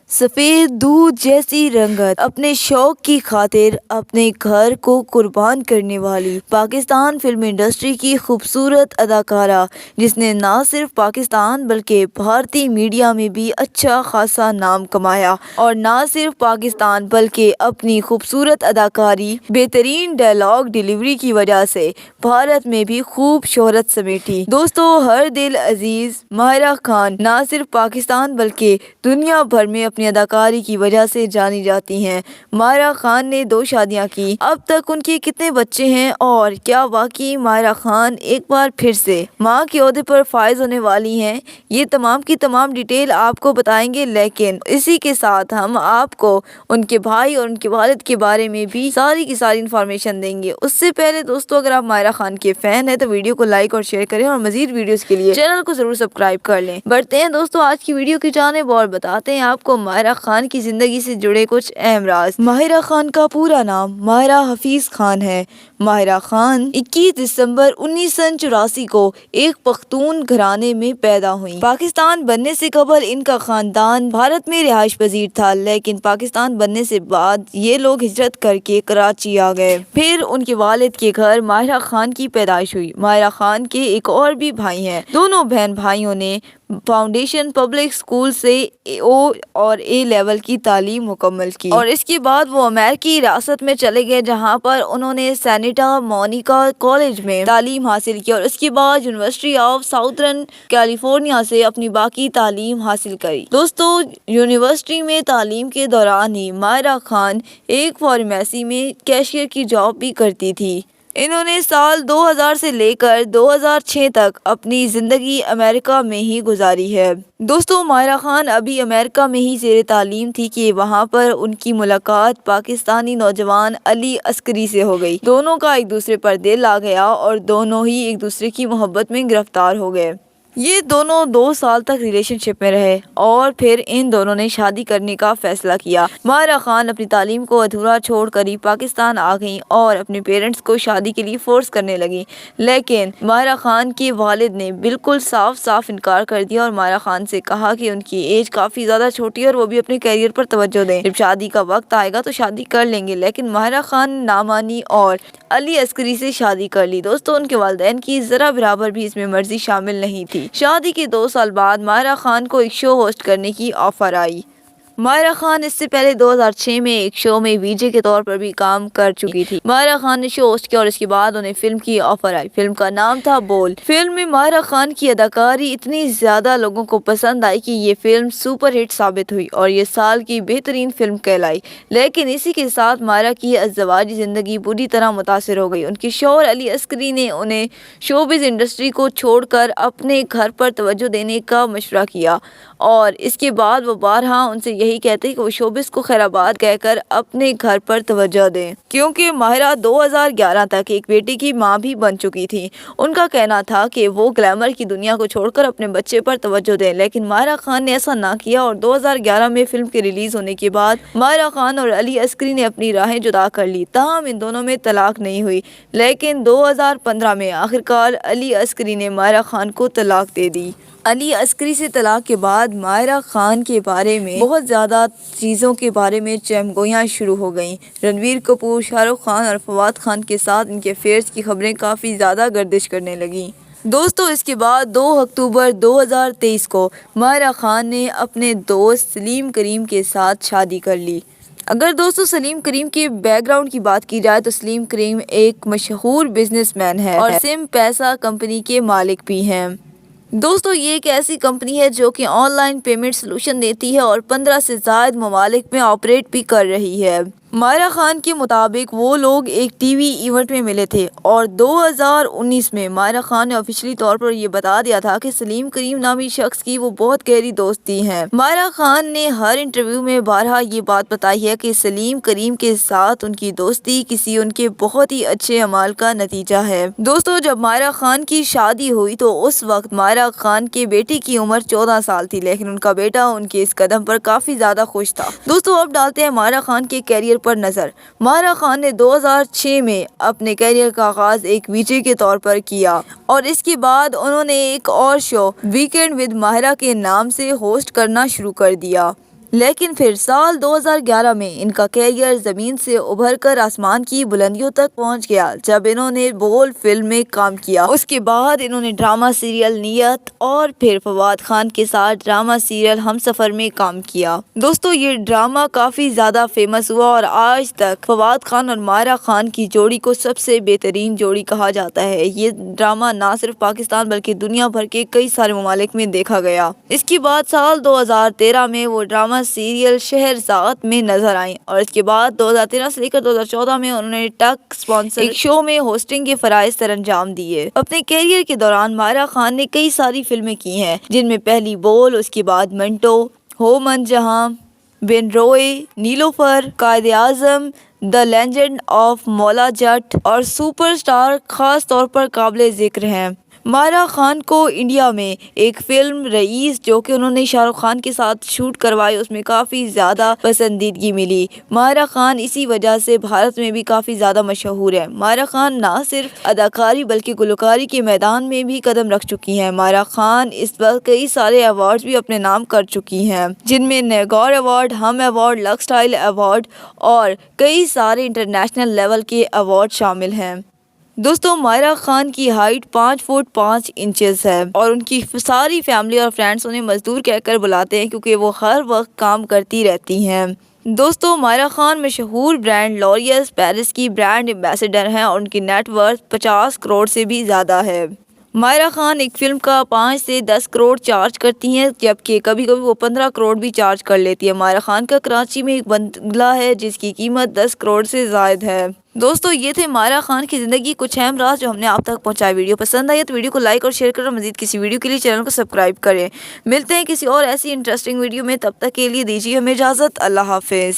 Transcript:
سفید دودھ جیسی رنگت، اپنے شوق کی خاطر اپنے گھر کو قربان کرنے والی پاکستان فلم انڈسٹری کی خوبصورت اداکارہ، جس نے نہ صرف پاکستان بلکہ بھارتی میڈیا میں بھی اچھا خاصا نام کمایا، اور نہ صرف پاکستان بلکہ اپنی خوبصورت اداکاری، بہترین ڈائلاگ ڈیلیوری کی وجہ سے بھارت میں بھی خوب شہرت سمیٹی۔ دوستو، ہر دل عزیز ماہرہ خان نہ صرف پاکستان بلکہ دنیا بھر میں اپنی اداکاری کی وجہ سے جانی جاتی ہیں۔ ماہرہ خان نے 2 شادیاں کی۔ اب تک ان کے کتنے بچے ہیں اور کیا واقعی ماہرہ خان ایک بار پھر سے ماں کے عہدے پر فائز ہونے والی ہیں؟ یہ تمام کی تمام ڈیٹیل آپ کو بتائیں گے، لیکن اسی کے ساتھ ہم آپ کو ان کے بھائی اور ان کے والد کے بارے میں بھی ساری کی ساری انفارمیشن دیں گے۔ اس سے پہلے دوستو، اگر آپ ماہرہ خان کے فین ہیں تو ویڈیو کو لائک اور شیئر کریں، اور مزید ویڈیوز کے لیے چینل کو ضرور سبسکرائب کر لیں۔ بڑھتے ہیں دوستو آج کی ویڈیو کی جانب اور بتاتے ہیں آپ کو ماہرہ خان کی زندگی سے جڑے کچھ اہم راز۔ ماہرہ خان کا پورا نام ماہرہ حفیظ خان ہے۔ ماہرہ خان 21 دسمبر 1984 کو ایک پختون گھرانے میں پیدا ہوئی۔ پاکستان بننے سے قبل ان کا خاندان بھارت میں رہائش پذیر تھا، لیکن پاکستان بننے سے بعد یہ لوگ ہجرت کر کے کراچی آ گئے۔ پھر ان کے والد کے گھر ماہرہ خان کی پیدائش ہوئی۔ ماہرہ خان کے ایک اور بھی بھائی ہیں۔ دونوں بہن بھائیوں نے فاؤنڈیشن پبلک اسکول سے او اور اے لیول کی تعلیم مکمل کی، اور اس کے بعد وہ امریکی ریاست میں چلے گئے، جہاں پر انہوں نے سینٹا مونیکا کالج میں تعلیم حاصل کی، اور اس کے بعد یونیورسٹی آف ساؤترن کیلیفورنیا سے اپنی باقی تعلیم حاصل کری۔ دوستو، یونیورسٹی میں تعلیم کے دوران ہی ماہرہ خان ایک فارمیسی میں کیشیئر کی جاب بھی کرتی تھی۔ انہوں نے سال 2000 سے لے کر 2006 تک اپنی زندگی امریکہ میں ہی گزاری ہے۔ دوستو، ماہرہ خان ابھی امریکہ میں ہی زیر تعلیم تھی کہ وہاں پر ان کی ملاقات پاکستانی نوجوان علی عسکری سے ہو گئی۔ دونوں کا ایک دوسرے پر دل آ گیا اور دونوں ہی ایک دوسرے کی محبت میں گرفتار ہو گئے۔ یہ دونوں 2 سال تک ریلیشن شپ میں رہے اور پھر ان دونوں نے شادی کرنے کا فیصلہ کیا۔ ماہرہ خان اپنی تعلیم کو ادھورا چھوڑ کر ہی پاکستان آ گئیں اور اپنے پیرنٹس کو شادی کے لیے فورس کرنے لگیں، لیکن ماہرہ خان کے والد نے بالکل صاف انکار کر دیا اور ماہرہ خان سے کہا کہ ان کی ایج کافی زیادہ چھوٹی ہے اور وہ بھی اپنے کیریئر پر توجہ دیں، جب شادی کا وقت آئے گا تو شادی کر لیں گے۔ لیکن ماہرہ خان نہ مانی اور علی عسکری سے شادی کر لی۔ دوستو، ان کے والدین کی ذرا برابر بھی اس میں مرضی شامل نہیں تھی۔ شادی کے 2 سال بعد ماہرہ خان کو ایک شو ہوسٹ کرنے کی آفر آئی۔ ماہرہ خان اس سے پہلے 2006 میں ایک شو میں وی جے کے طور پر بھی کام کر چکی تھی۔ ماہرہ خان نے شو ہوسٹ کیا اور اس کے بعد انہیں فلم کی آفر آئی۔ فلم کا نام تھا بول۔ فلم میں ماہرہ خان کی اداکاری اتنی زیادہ لوگوں کو پسند آئی کہ یہ فلم سپر ہٹ ثابت ہوئی اور یہ سال کی بہترین فلم کہلائی۔ لیکن اسی کے ساتھ ماہرہ کی ازدواجی زندگی بری طرح متاثر ہو گئی۔ ان کے شوہر علی عسکری نے انہیں شوبز انڈسٹری کو چھوڑ کر اپنے گھر پر توجہ دینے کا مشورہ کیا، اور اس کے بعد وہ بارہا ان سے یہی کہتے کہ وہ شوبز کو خیر آباد کہہ کر اپنے گھر پر توجہ دیں، کیونکہ ماہرہ 2011 تک ایک بیٹی کی ماں بھی بن چکی تھی۔ ان کا کہنا تھا کہ وہ گلیمر کی دنیا کو چھوڑ کر اپنے بچے پر توجہ دیں، لیکن ماہرہ خان نے ایسا نہ کیا، اور 2011 میں فلم کے ریلیز ہونے کے بعد ماہرہ خان اور علی عسکری نے اپنی راہیں جدا کر لی۔ تاہم ان دونوں میں طلاق نہیں ہوئی، لیکن 2015 میں آخرکار علی عسکری نے ماہرہ خان کو طلاق دے دی۔ علی عسکری سے طلاق کے بعد ماہرہ خان کے بارے میں بہت زیادہ چیزوں کے بارے میں چہم گوئیاں شروع ہو گئیں۔ رنویر کپور، شاہ رخ خان اور فواد خان کے ساتھ ان کے افیئرز کی خبریں کافی زیادہ گردش کرنے لگیں۔ دوستو، اس کے بعد 2 اکتوبر 2023 کو ماہرہ خان نے اپنے دوست سلیم کریم کے ساتھ شادی کر لی۔ اگر دوستو سلیم کریم کے بیک گراؤنڈ کی بات کی جائے تو سلیم کریم ایک مشہور بزنس مین ہے اور سم پیسہ کمپنی کے مالک بھی ہیں۔ دوستو، یہ ایک ایسی کمپنی ہے جو کہ آن لائن پیمنٹ سلوشن دیتی ہے اور 15 سے زائد ممالک میں آپریٹ بھی کر رہی ہے۔ ماہرہ خان کے مطابق وہ لوگ ایک ٹی وی ایونٹ میں ملے تھے اور 2019 میں ماہرہ خان نے آفیشلی طور پر یہ بتا دیا تھا کہ سلیم کریم نامی شخص کی وہ بہت گہری دوستی ہیں۔ ماہرہ خان نے ہر انٹرویو میں بارہا یہ بات بتائی ہے کہ سلیم کریم کے ساتھ ان کی دوستی کسی ان کے بہت ہی اچھے اعمال کا نتیجہ ہے۔ دوستو، جب ماہرہ خان کی شادی ہوئی تو اس وقت ماہرہ خان کے بیٹی کی عمر 14 سال تھی، لیکن ان کا بیٹا ان کے اس قدم پر کافی زیادہ خوش تھا۔ دوستو، اب ڈالتے ہیں ماہرہ خان کے کیریئر پر نظر۔ ماہرہ خان نے 2006 میں اپنے کیریئر کا آغاز ایک وی جے کے طور پر کیا، اور اس کے بعد انہوں نے ایک اور شو ویکینڈ ود ماہرہ کے نام سے ہوسٹ کرنا شروع کر دیا۔ لیکن پھر سال 2011 میں ان کا کیریئر زمین سے ابھر کر آسمان کی بلندیوں تک پہنچ گیا جب انہوں نے بول فلم میں کام کیا۔ اس کے بعد انہوں نے ڈرامہ سیریل نیت اور پھر فواد خان کے ساتھ ڈرامہ سیریل ہمسفر میں کام کیا۔ دوستو یہ ڈرامہ کافی زیادہ فیمس ہوا اور آج تک فواد خان اور ماہرہ خان کی جوڑی کو سب سے بہترین جوڑی کہا جاتا ہے۔ یہ ڈرامہ نہ صرف پاکستان بلکہ دنیا بھر کے کئی سارے ممالک میں دیکھا گیا۔ اس کے بعد سال 2013 میں وہ ڈرامہ سیریل شہرزاد میں نظر آئیں اور اس کے بعد 2013 سے لے کر 2014 میں انہوں نے ٹک اسپانسر ایک شو میں ہوسٹنگ کے فرائض سر انجام دیے۔ اپنے کیریئر کے دوران ماہرہ خان نے کئی ساری فلمیں کی ہیں جن میں پہلی بول، اس کے بعد منٹو، ہو من جہاں، بن روئے، نیلوفر، Quaid Azam, the legend of مولا جٹ اور سپر اسٹار خاص طور پر قابل ذکر ہیں۔ ماہرہ خان کو انڈیا میں ایک فلم رئیس جو کہ انہوں نے شاہ رخ خان کے ساتھ شوٹ کروائی اس میں کافی زیادہ پسندیدگی ملی۔ ماہرہ خان اسی وجہ سے بھارت میں بھی کافی زیادہ مشہور ہے۔ ماہرہ خان نہ صرف اداکاری بلکہ گلوکاری کے میدان میں بھی قدم رکھ چکی ہیں۔ ماہرہ خان اس وقت کئی سارے ایوارڈز بھی اپنے نام کر چکی ہیں جن میں نیگور ایوارڈ، ہم ایوارڈ، لکس اسٹائل ایوارڈ اور کئی سارے انٹرنیشنل لیول کے ایوارڈ شامل ہیں۔ دوستو ماہرہ خان کی ہائٹ 5 فٹ 5 انچز ہے اور ان کی ساری فیملی اور فرینڈز انہیں مزدور کہہ کر بلاتے ہیں کیونکہ وہ ہر وقت کام کرتی رہتی ہیں۔ دوستو ماہرہ خان مشہور برانڈ لوریئل پیرس کی برانڈ ایمبیسڈر ہیں اور ان کی نیٹ ورتھ 50 کروڑ سے بھی زیادہ ہے۔ ماہرہ خان ایک فلم کا 5 سے 10 کروڑ چارج کرتی ہیں جبکہ کبھی کبھی وہ 15 کروڑ بھی چارج کر لیتی ہے۔ ماہرہ خان کا کراچی میں ایک بنگلہ ہے جس کی قیمت 10 کروڑ سے زائد ہے۔ دوستو یہ تھے ماہرہ خان کی زندگی کچھ اہم راز جو ہم نے آپ تک پہنچائے۔ ویڈیو پسند آئی تو ویڈیو کو لائک اور شیئر کریں اور مزید کسی ویڈیو کے لیے چینل کو سبسکرائب کریں۔ ملتے ہیں کسی اور ایسی انٹرسٹنگ ویڈیو میں، تب تک کے لیے دیجیے ہمیں اجازت۔ اللہ حافظ۔